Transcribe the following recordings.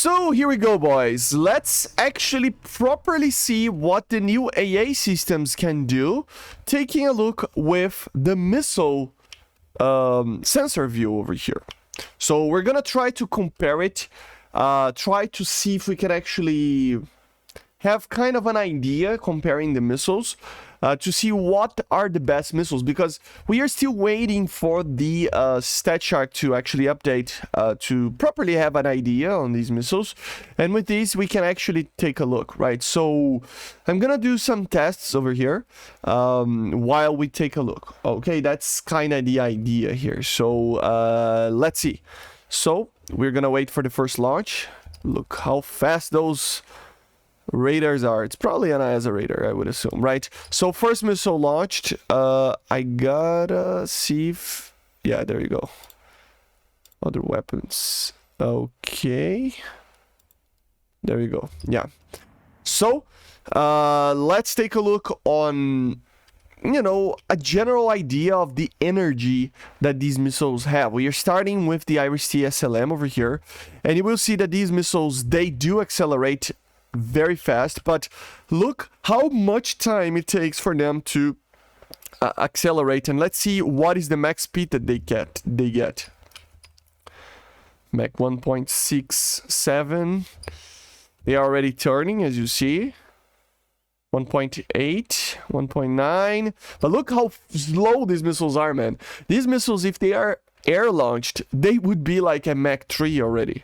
So here we go, boys. Let's actually properly see what the new AA systems can do, taking a look with the missile sensor view over here. So we're gonna try to compare it, try to see if we can actually have kind of an idea comparing the missiles, to see what are the best missiles, because we are still waiting for the stat chart to actually update to properly have an idea on these missiles. And with these we can actually take a look, right? So I'm gonna do some tests over here while we take a look. Okay, that's kind of the idea here. So let's see. So we're gonna wait for the first launch. Look how fast those radars are. It's probably an ESA radar, I would assume, right? So first missile launched. I gotta see if... yeah, there you go. Other weapons. Okay. There you go. Yeah. So, let's take a look on, you know, a general idea of the energy that these missiles have. We are starting with the T SLM over here, and you will see that these missiles, they do accelerate very fast, but look how much time it takes for them to accelerate. And let's see what is the max speed that they get. Mach 1.67. They are already turning, as you see. 1.8, 1.9. But look how slow these missiles are, man. These missiles, if they are air launched, they would be like a Mach 3 already.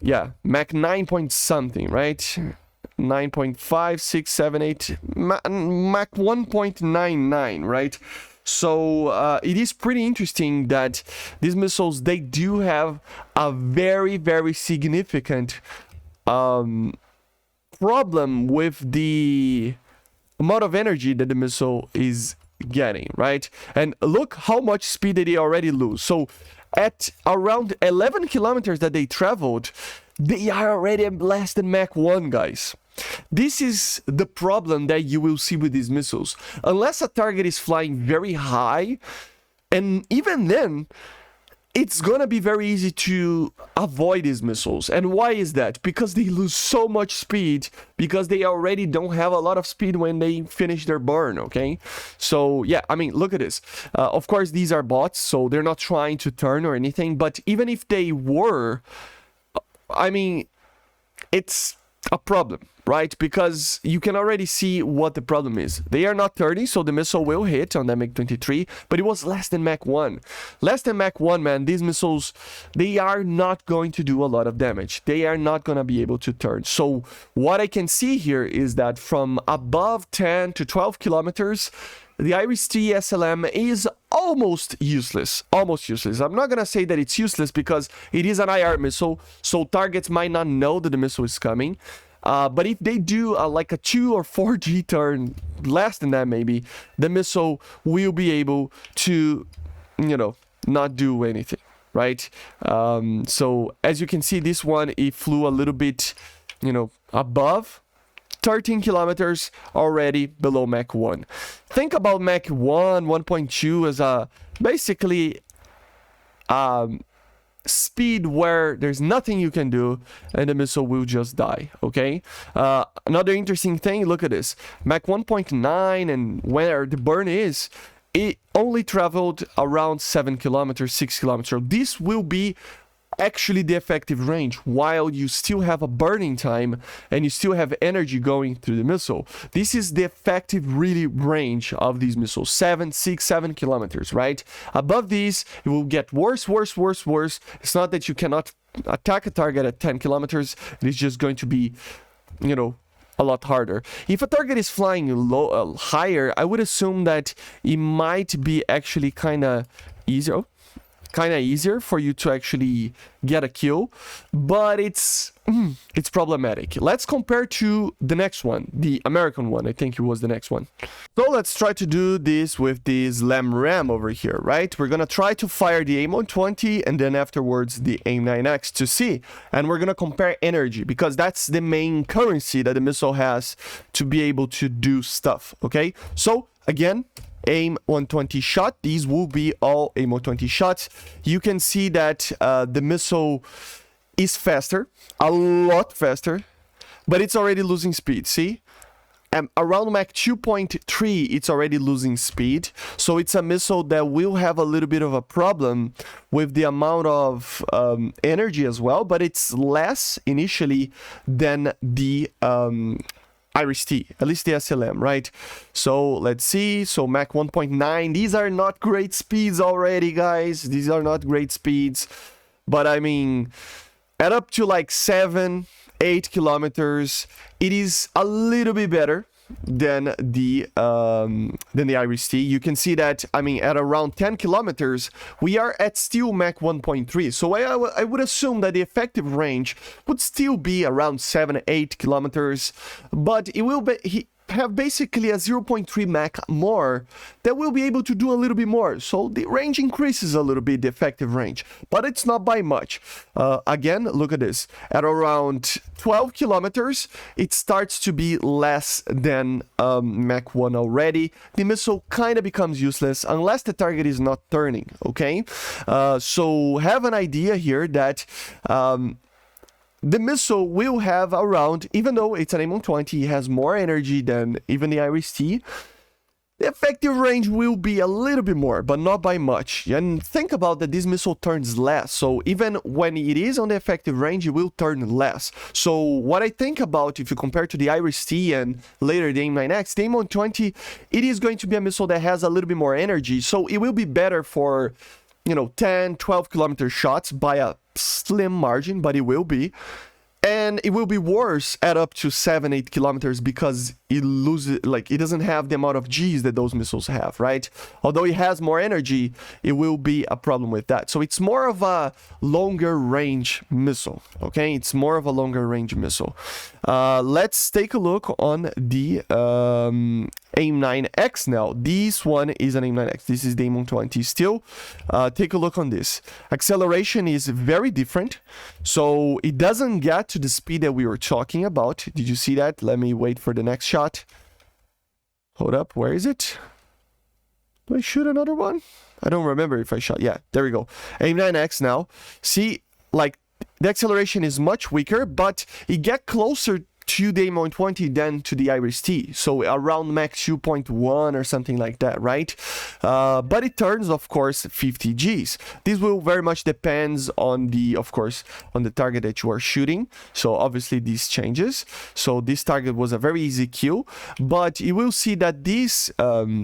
Yeah, Mach 9 point something, right? 9.5, 6, 7, 8, Mach 1.99, right? So it is pretty interesting that these missiles, they do have a very, very significant problem with the amount of energy that the missile is getting, right? And look how much speed that they already lose. So at around 11 kilometers that they traveled, they are already less than Mach 1, guys. This is the problem that you will see with these missiles. Unless a target is flying very high, and even then, it's gonna be very easy to avoid these missiles. And why is that? Because they lose so much speed, because they already don't have a lot of speed when they finish their burn, okay? So yeah, I mean, look at this. Of course, these are bots, so they're not trying to turn or anything, but even if they were, I mean, it's a problem, right? Because you can already see what the problem is. They are not turning, so the missile will hit on that MiG-23, but it was less than Mach 1. Less than Mach 1, man, these missiles, they are not going to do a lot of damage. They are not going to be able to turn. So what I can see here is that from above 10 to 12 kilometers, the T SLM is almost useless. Almost useless. I'm not going to say that it's useless because it is an IR missile, so targets might not know that the missile is coming. But if they do like a 2 or 4G turn, less than that maybe, the missile will be able to, you know, not do anything, right? So as you can see, this one, it flew a little bit, you know, above 13 kilometers, already below Mach 1. Think about Mach 1, 1.2 as a basically speed where there's nothing you can do and the missile will just die, okay? Another interesting thing, look at this. Mach 1.9 and where the burn is, it only traveled around 7 kilometers, 6 kilometers. This will be actually the effective range while you still have a burning time and you still have energy going through the missile. This is the effective really range of these missiles, 7, 6, 7 kilometers, right? Above these, it will get worse. It's not that you cannot attack a target at 10 kilometers. It is just going to be, you know, a lot harder. If a target is flying low, higher, I would assume that it might be actually kind of easier for you to actually get a kill, but it's problematic. Let's compare to the next one, the American one. I think it was the next one. So let's try to do this with this LAM-RAM over here, right? We're gonna try to fire the AIM-120 and then afterwards the AIM-9X to see, and we're gonna compare energy because that's the main currency that the missile has to be able to do stuff, okay? So again, AIM-120 shot. These will be all AIM-120 shots. You can see that the missile is faster, a lot faster, but it's already losing speed, see? Around Mach 2.3, it's already losing speed. So it's a missile that will have a little bit of a problem with the amount of energy as well, but it's less initially than the IRIS-T, at least the SLM, right? So let's see. So Mach 1.9, these are not great speeds already, guys. These are not great speeds. But I mean, at up to like 7, 8 kilometers, it is a little bit better than the IRIS-T. You can see that, I mean, at around 10 kilometers, we are at still Mach 1.3. So I would assume that the effective range would still be around 7, 8 kilometers, but it will be... have basically a 0.3 Mach more that will be able to do a little bit more. So the range increases a little bit, the effective range, but it's not by much. Again, look at this. At around 12 kilometers, it starts to be less than Mach 1 already. The missile kind of becomes useless unless the target is not turning, okay? So have an idea here that the missile will have around, even though it's an AIM-120, it has more energy than even the IRIS-T, the effective range will be a little bit more, but not by much. And think about that this missile turns less, so even when it is on the effective range, it will turn less. So what I think about, if you compare to the IRIS-T and later the AIM-9X, the AIM-120, it is going to be a missile that has a little bit more energy, so it will be better for, you know, 10, 12 kilometer shots by a slim margin, but it will be. And it will be worse at up to 7, 8 kilometers because it loses, like, it doesn't have the amount of Gs that those missiles have, right? Although it has more energy, it will be a problem with that. So it's more of a longer range missile, okay? It's more of a longer range missile. Let's take a look on the AIM-9X now. This one is an AIM-9X. This is the AIM-120 still. Take a look on this. Acceleration is very different. So it doesn't get to the speed that we were talking about. Did you see that? Let me wait for the next shot. Hold up. Where is it? Do I shoot another one? I don't remember if I shot. Yeah, there we go. AIM-9X now. See, like, the acceleration is much weaker, but it gets closer to the AIM-120 than to the IRIS-T, so around Mach 2.1 or something like that, right? But it turns, of course, 50 Gs. This will very much depends on the, of course, on the target that you are shooting. So obviously this changes. So this target was a very easy kill, but you will see that this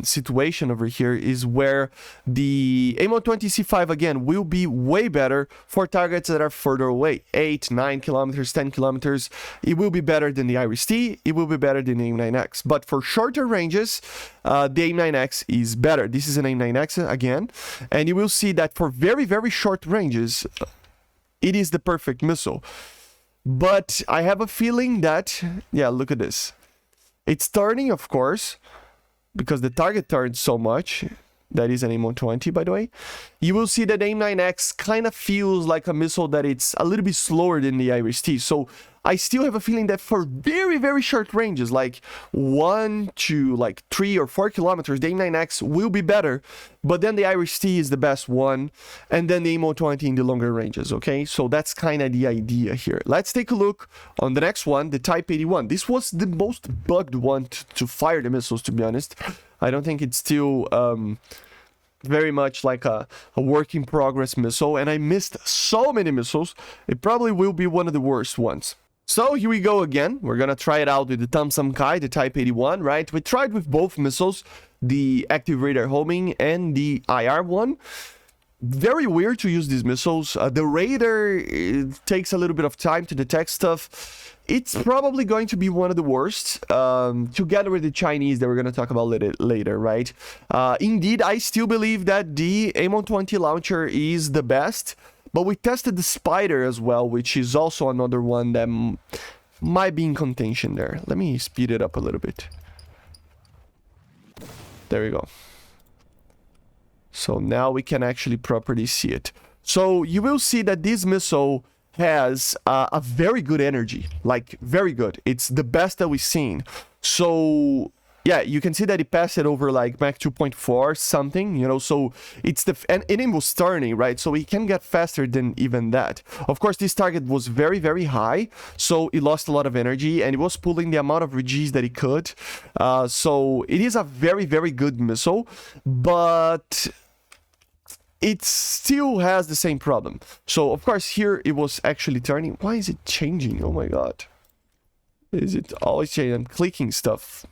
situation over here is where the AIM-120C-5 again will be way better for targets that are further away, 8, 9 kilometers, 10 kilometers. It will be better than the IRIS-T, it will be better than the AIM-9X. But for shorter ranges, the AIM-9X is better. This is an AIM-9X again, and you will see that for very, very short ranges, it is the perfect missile. But I have a feeling that, yeah, look at this. It's turning, of course, because the target turns so much. That is an AIM-120, by the way. You will see that AIM-9X kind of feels like a missile that it's a little bit slower than the IRIS-T. So I still have a feeling that for very, very short ranges, like 1 to like 3 or 4 kilometers, the AIM-9X will be better. But then the IRIS-T is the best one, and then the AIM-120 in the longer ranges, okay? So that's kind of the idea here. Let's take a look on the next one, the Type 81. This was the most bugged one to fire the missiles, to be honest. I don't think it's still very much like a work in progress missile, and I missed so many missiles. It probably will be one of the worst ones. So here we go again. We're gonna try it out with the Thompson Kai, the Type 81, right? We tried with both missiles, the active radar homing and the IR one. Very weird to use these missiles. The radar, it takes a little bit of time to detect stuff. It's probably going to be one of the worst, together with the Chinese that we're going to talk about later, right? Indeed, I still believe that the AIM-120 launcher is the best, but we tested the Spyder as well, which is also another one that might be in contention there. Let me speed it up a little bit. There we go. So now we can actually properly see it. So you will see that this missile has a very good energy, like very good. It's the best that we've seen. So yeah, you can see that it passed it over like Mach 2.4 something, you know, so it's the, and it was turning, right? So it can get faster than even that. Of course, this target was very, very high, so it lost a lot of energy, and it was pulling the amount of Regis that it could. So it is a very, very good missile, but it still has the same problem. So, of course, here it was actually turning. Why is it changing? Oh my god. Is it always changing? I'm clicking stuff.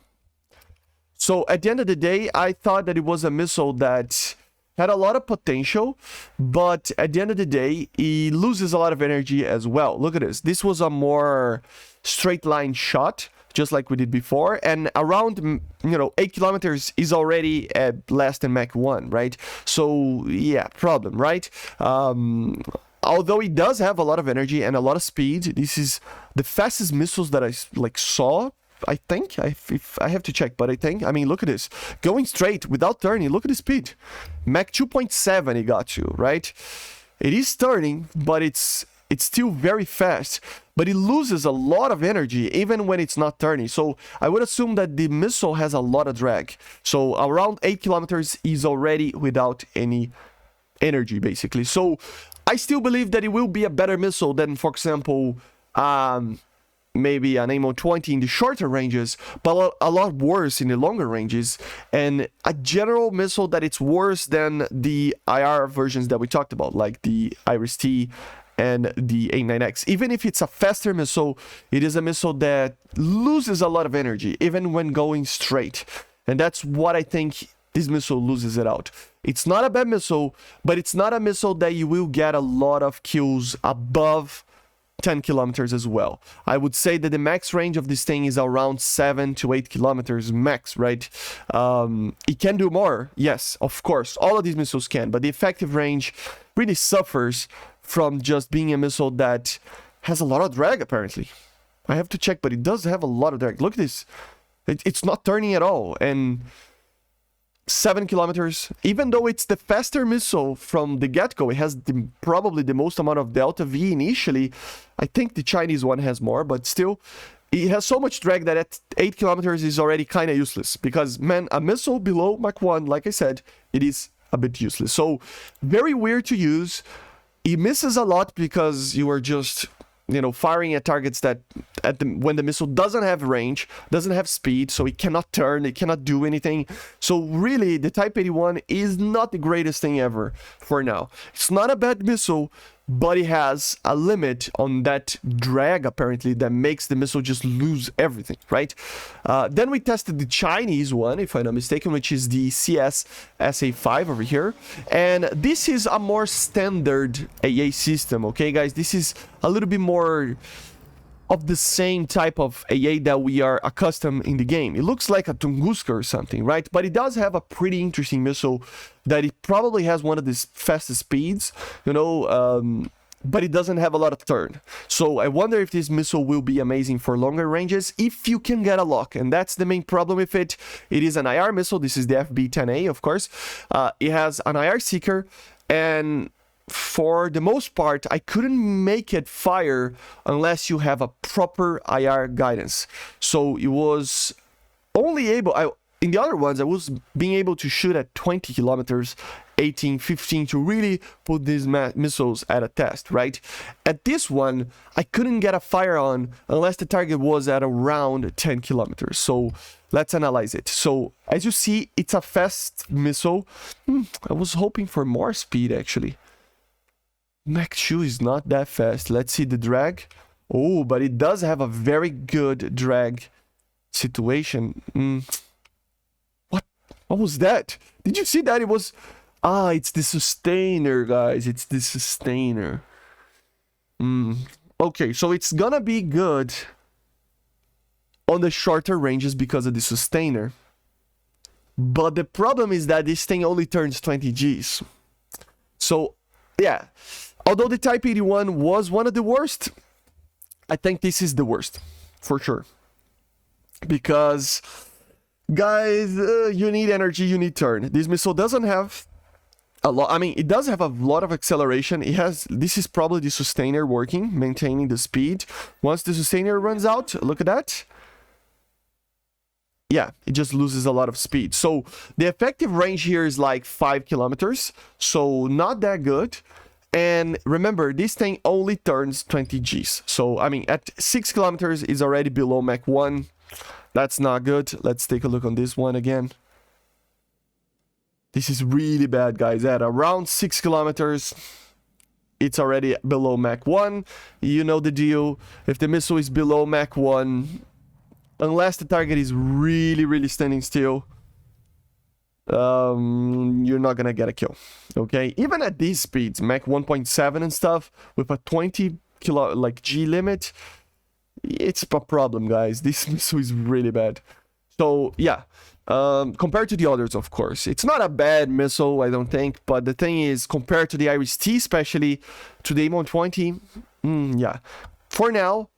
So at the end of the day, I thought that it was a missile that had a lot of potential, but at the end of the day, it loses a lot of energy as well. Look at this. This was a more straight line shot, just like we did before, and around, you know, 8 kilometers is already at less than Mach 1, right? So yeah, problem, right? Although it does have a lot of energy and a lot of speed, this is the fastest missiles that I saw. I think, if I have to check, but I mean, look at this. Going straight without turning, look at the speed. Mach 2.7 it got you, right? It is turning, but it's still very fast, but it loses a lot of energy even when it's not turning. So I would assume that the missile has a lot of drag. So around 8 kilometers is already without any energy, basically. So I still believe that it will be a better missile than, for example, maybe an AIM-120 in the shorter ranges, but a lot worse in the longer ranges, and a general missile that it's worse than the IR versions that we talked about, like the IRIS-T and the AIM-9X. Even if it's a faster missile, it is a missile that loses a lot of energy, even when going straight. And that's what I think this missile loses it out. It's not a bad missile, but it's not a missile that you will get a lot of kills above 10 kilometers as well. I would say that the max range of this thing is around 7 to 8 kilometers max, right? It can do more, yes, of course. All of these missiles can, but the effective range really suffers from just being a missile that has a lot of drag, apparently. I have to check, but it does have a lot of drag. Look at this. It's not turning at all, and 7 kilometers, even though it's the faster missile from the get-go, it has probably the most amount of delta V initially. I think the Chinese one has more, but still, it has so much drag that at 8 kilometers is already kind of useless, because, man, a missile below Mach 1, like I said, it is a bit useless. So, very weird to use. It misses a lot because you are just, you know, firing at targets that when the missile doesn't have range, doesn't have speed, so it cannot turn, it cannot do anything. So really, the Type 81 is not the greatest thing ever for now. It's not a bad missile, but it has a limit on that drag, apparently, that makes the missile just lose everything, right? Then we tested the Chinese one, if I'm not mistaken, which is the CS SA5 over here. And this is a more standard AA system, okay, guys? This is a little bit more of the same type of AA that we are accustomed in the game. It looks like a Tunguska or something, right? But it does have a pretty interesting missile that it probably has one of the fastest speeds, you know, but it doesn't have a lot of turn. So I wonder if this missile will be amazing for longer ranges if you can get a lock, and that's the main problem with it. It is an IR missile. This is the FB-10A, of course. It has an IR seeker, and for the most part, I couldn't make it fire unless you have a proper IR guidance. So it was only able, in the other ones, I was being able to shoot at 20 kilometers, 18, 15 to really put these missiles at a test, right? At this one, I couldn't get a fire on unless the target was at around 10 kilometers. So let's analyze it. So as you see, it's a fast missile. I was hoping for more speed, actually. Mach 2 is not that fast. Let's see the drag. Oh, but it does have a very good drag situation. What was that? Did you see that? It was... it's the sustainer, guys. It's the sustainer. Okay, so it's gonna be good on the shorter ranges because of the sustainer. But the problem is that this thing only turns 20 Gs. So, yeah. Although the Type 81 was one of the worst, I think this is the worst, for sure. Because, guys, you need energy, you need turn. This missile doesn't have a lot, I mean, it does have a lot of acceleration. It has, this is probably the sustainer working, maintaining the speed. Once the sustainer runs out, look at that. yeah, it just loses a lot of speed. So the effective range here is like 5 kilometers, so not that good. And remember, this thing only turns 20 Gs. So, I mean, at 6 kilometers is already below Mach 1. That's not good. Let's take a look on this one again. This is really bad, guys. At around 6 kilometers, it's already below Mach 1. You know the deal. If the missile is below Mach 1, unless the target is really, really standing still, you're not gonna get a kill. Okay, even at these speeds, Mach 1.7 and stuff, with a 20 kilo like G limit, it's a problem, guys. This missile is really bad. So yeah, compared to the others, of course, it's not a bad missile, I don't think, but the thing is, compared to the IRIS-T, especially to the AIM-120, yeah, for now,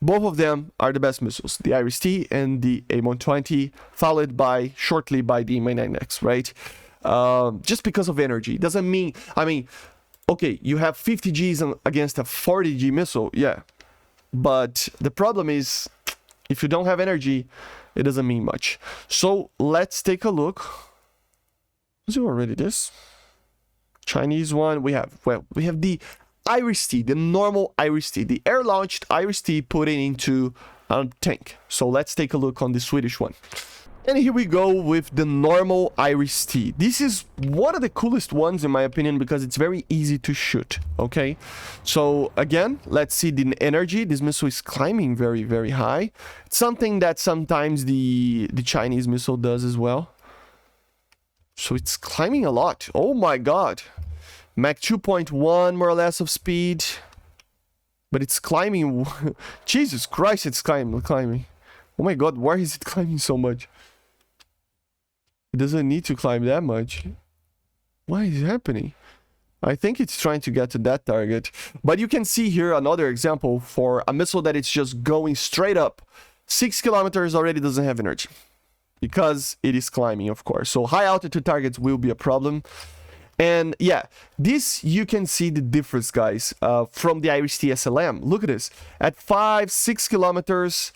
both of them are the best missiles, the IRIS-T and the AIM-120, followed by, shortly by the AIM-9X, right? Just because of energy. Doesn't mean, I mean, okay, you have 50 Gs against a 40 G missile, yeah. But the problem is, if you don't have energy, it doesn't mean much. So let's take a look. Was it already this? Chinese one, we have, well, we have the IRIS-T, the normal IRIS-T, the air-launched IRIS-T put it into a tank. So let's take a look on the Swedish one. And here we go with the normal IRIS-T. This is one of the coolest ones in my opinion because it's very easy to shoot, okay? So again, let's see the energy. This missile is climbing very, very high. It's something that sometimes the Chinese missile does as well. So it's climbing a lot. Oh my god. Mach 2.1 more or less of speed, but it's climbing. Jesus Christ, it's climbing. Oh my god, why is it climbing so much? It doesn't need to climb that much. What is happening? I think it's trying to get to that target, but you can see here another example for a missile that it's just going straight up. 6 kilometers already doesn't have energy because it is climbing, of course. So high altitude targets will be a problem. And yeah, this, you can see the difference, guys, from the IRIS-T SLM. Look at this. At 5, 6 kilometers,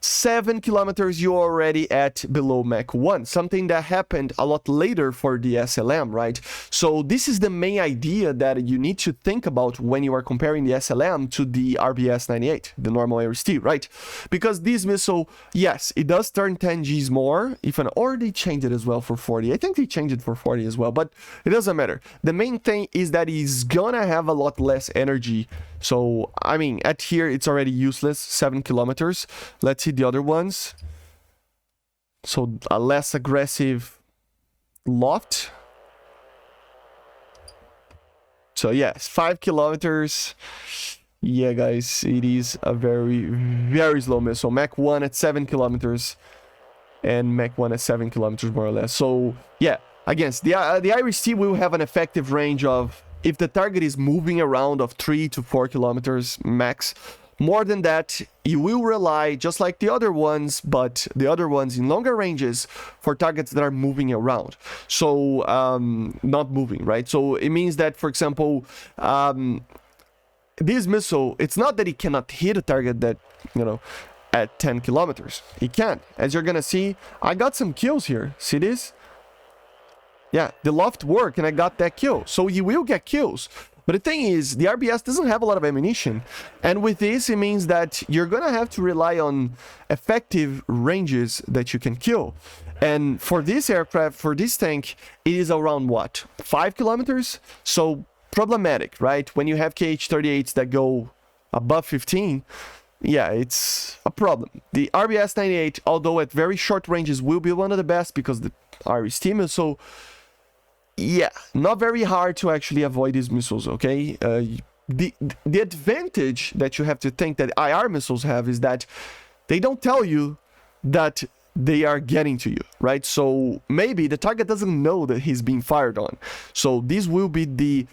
7 kilometers, you're already at below Mach 1. Something that happened a lot later for the SLM, right? So this is the main idea that you need to think about when you are comparing the SLM to the RBS98, the normal IRIS-T, right? Because this missile, yes, it does turn 10 Gs more, or they changed it as well for 40. I think they changed it for 40 as well, but it doesn't matter. The main thing is that it's gonna have a lot less energy. So, I mean, at here, it's already useless, 7 kilometers. Let's see the other ones. So, a less aggressive loft. So, yes, 5 kilometers. Yeah, guys, it is a very, very slow missile. Mach 1 at 7 kilometers and Mach 1 at 7 kilometers, more or less. So, yeah, again, the IRIS-T will have an effective range of, if the target is moving around, of 3 to 4 kilometers max. More than that, you will rely, just like the other ones, but the other ones in longer ranges, for targets that are moving around. So, not moving, right? So it means that, for example, this missile, it's not that it cannot hit a target that, you know, at 10 kilometers. It can. As you're gonna see, I got some kills here. See this? Yeah, the loft worked and I got that kill. So you will get kills. But the thing is, the RBS doesn't have a lot of ammunition. And with this, it means that you're going to have to rely on effective ranges that you can kill. And for this aircraft, for this tank, it is around what? 5 kilometers? So problematic, right? When you have KH-38s that go above 15, yeah, it's a problem. The RBS98, although at very short ranges, will be one of the best because the IRIS-T missile, yeah, not very hard to actually avoid these missiles, okay? The advantage that you have to think that IR missiles have is that they don't tell you that they are getting to you, right? So maybe the target doesn't know that he's being fired on. So this will be the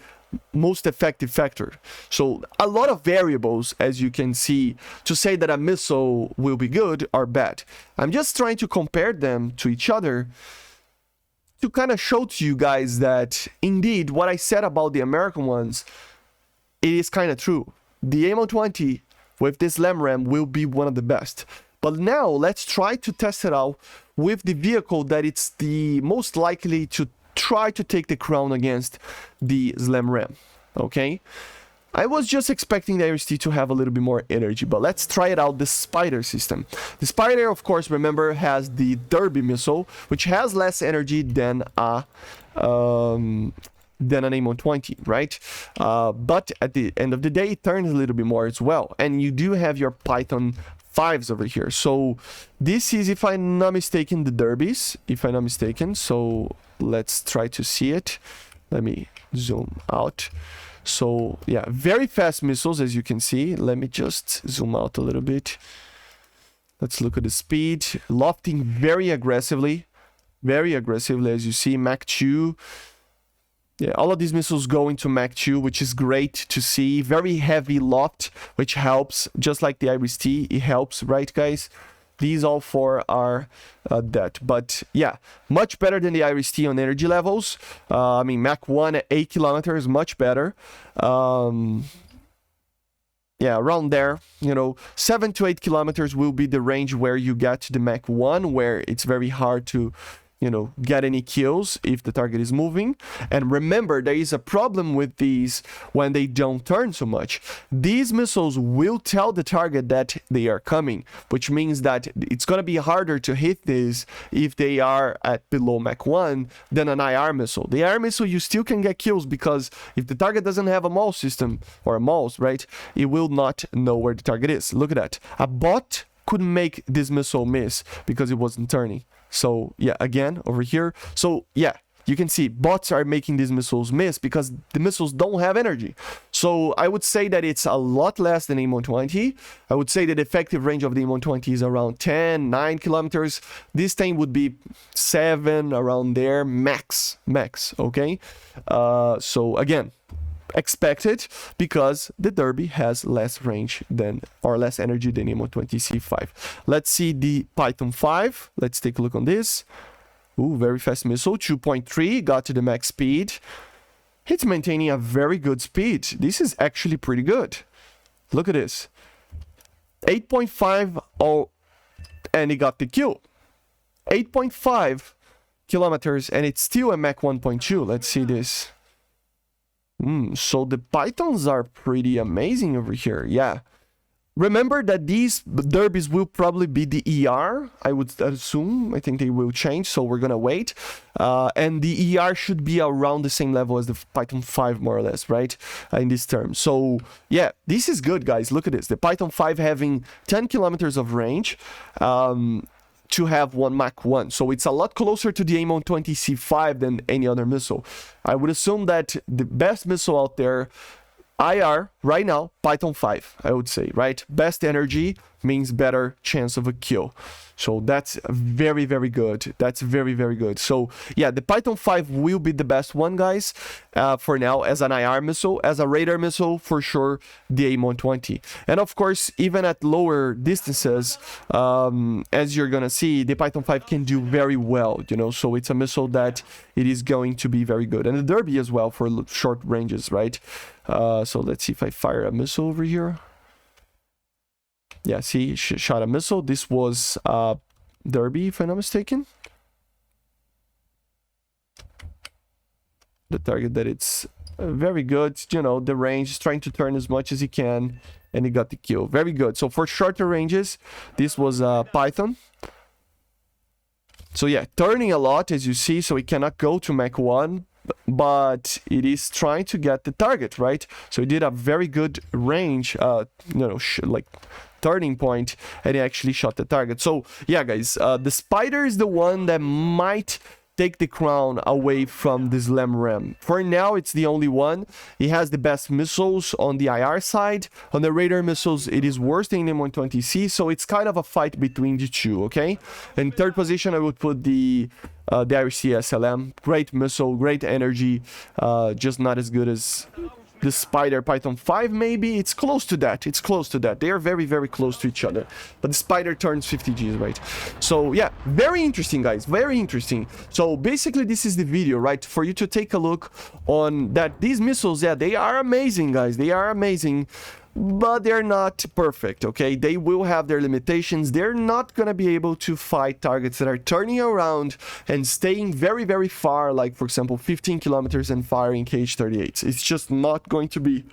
most effective factor. So a lot of variables, as you can see, to say that a missile will be good or bad. I'm just trying to compare them to each other to kind of show to you guys that indeed what I said about the American ones, it is kind of true. The AIM-120 with this LAMRAM will be one of the best. But now let's try to test it out with the vehicle that it's the most likely to try to take the crown against the SLM, okay? I was just expecting the RST to have a little bit more energy, but let's try it out, the Spyder system. The Spyder, of course, remember, has the Derby missile, which has less energy than an AIM-120, right? But at the end of the day, it turns a little bit more as well. And you do have your Python 5's over here. So this is, if I'm not mistaken, the Derbies, if I'm not mistaken. So let's try to see it. Let me zoom out. So yeah, very fast missiles, as you can see. Let me just zoom out a little bit. Let's look at the speed. Lofting very aggressively, as you see. Mach 2. Yeah, all of these missiles go into Mach 2, which is great to see. Very heavy loft, which helps, just like the RST, it helps, right, guys? These all four are that. But yeah, much better than the RST on energy levels. I mean, Mach 1 at 8 kilometers, much better. Yeah, around there, you know, 7 to 8 kilometers will be the range where you get to the Mach 1, where it's very hard to, you know, get any kills if the target is moving. And remember, there is a problem with these when they don't turn so much. These missiles will tell the target that they are coming, which means that it's going to be harder to hit these if they are at below Mach 1 than an IR missile. The IR missile, you still can get kills, because if the target doesn't have a MAUS system, or a MAUS, right, it will not know where the target is. Look at that. A bot couldn't make this missile miss because it wasn't turning. So yeah, again, over here. So yeah, you can see bots are making these missiles miss because the missiles don't have energy. So I would say that it's a lot less than AIM-120. I would say that the effective range of the AIM-120 is around 10, 9 kilometers. This thing would be 7, around there, max, okay? So again, expected, because the Derby has less range than, or less energy than AIM-120C-5. Let's see the Python 5. Let's take a look on this. Ooh, very fast missile, 2.3, got to the max speed. It's maintaining a very good speed. This is actually pretty good. Look at this. 8.5, oh, and it got the kill. 8.5 kilometers, and it's still a Mach 1.2. Let's see this. So the Pythons are pretty amazing over here. Yeah. Remember that these Derbies will probably be the ER, I would assume. I think they will change, so we're gonna wait. And the ER should be around the same level as the Python 5, more or less, right? In this term. So yeah, this is good, guys. Look at this. The Python 5 having 10 kilometers of range. To have one Mach 1. So it's a lot closer to the AIM-120C-5 than any other missile. I would assume that the best missile out there, IR, right now, Python 5, I would say, right? Best energy means better chance of a kill. So that's very, very good. That's very, very good. So yeah, the Python 5 will be the best one, guys, for now, as an IR missile. As a radar missile, for sure, the AIM-120. And of course, even at lower distances, as you're gonna see, the Python 5 can do very well, you know, so it's a missile that it is going to be very good. And the Derby as well for short ranges, right? So let's see if I fire a missile over here. Yeah, see, shot a missile. This was Derby, if I'm not mistaken. The target that it's very good, you know, the range is trying to turn as much as he can, and he got the kill. Very good. So for shorter ranges, this was Python. So yeah, turning a lot, as you see, so it cannot go to Mach 1, but it is trying to get the target, right? So it did a very good range, you know, like turning point, and it actually shot the target. So yeah, guys, the Spyder is the one that might take the crown away from the SLM. For now, it's the only one. It has the best missiles on the IR side. On the radar missiles, it is worse than the AIM-120C, so it's kind of a fight between the two, okay? In third position, I would put the T SLM. Great missile, great energy, just not as good as the Spyder Python 5, maybe. It's close to that. It's close to that. They are very, very close to each other. But the Spyder turns 50 Gs, right? So yeah, very interesting, guys. Very interesting. So basically, this is the video, right? For you to take a look on that. These missiles, yeah, they are amazing, guys. They are amazing. but they're not perfect, okay? They will have their limitations. They're not gonna be able to fight targets that are turning around and staying very, very far, like for example 15 kilometers and firing KH-38s. It's just not going to be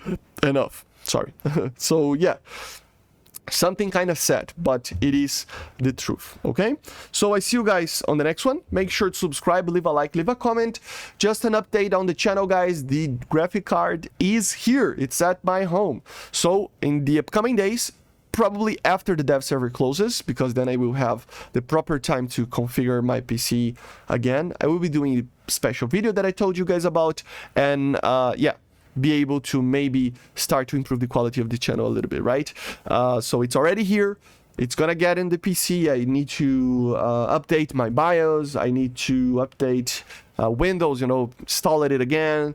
enough. Sorry. So yeah, something kind of sad, but it is the truth, okay? So I see you guys on the next one. Make sure to subscribe, leave a like, leave a comment. Just an update on the channel, guys. The graphic card is here. It's at my home. So in the upcoming days, probably after the dev server closes, because then I will have the proper time to configure my PC again, I will be doing a special video that I told you guys about, and yeah, be able to maybe start to improve the quality of the channel a little bit, right? So it's already here. It's gonna get in the PC. I need to update my BIOS. I need to update Windows, you know, install it again,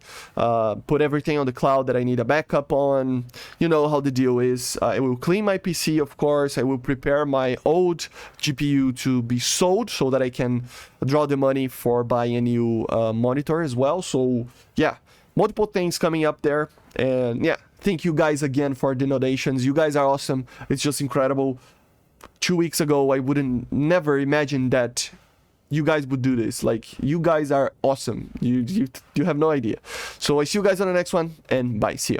put everything on the cloud that I need a backup on. You know how the deal is. I will clean my PC, of course. I will prepare my old GPU to be sold so that I can draw the money for buying a new monitor as well. So yeah, multiple things coming up there. And yeah, thank you guys again for the donations. You guys are awesome. It's just incredible. 2 weeks ago, I wouldn't never imagine that you guys would do this. Like, you guys are awesome. You have no idea. So I see you guys on the next one, and bye. See you.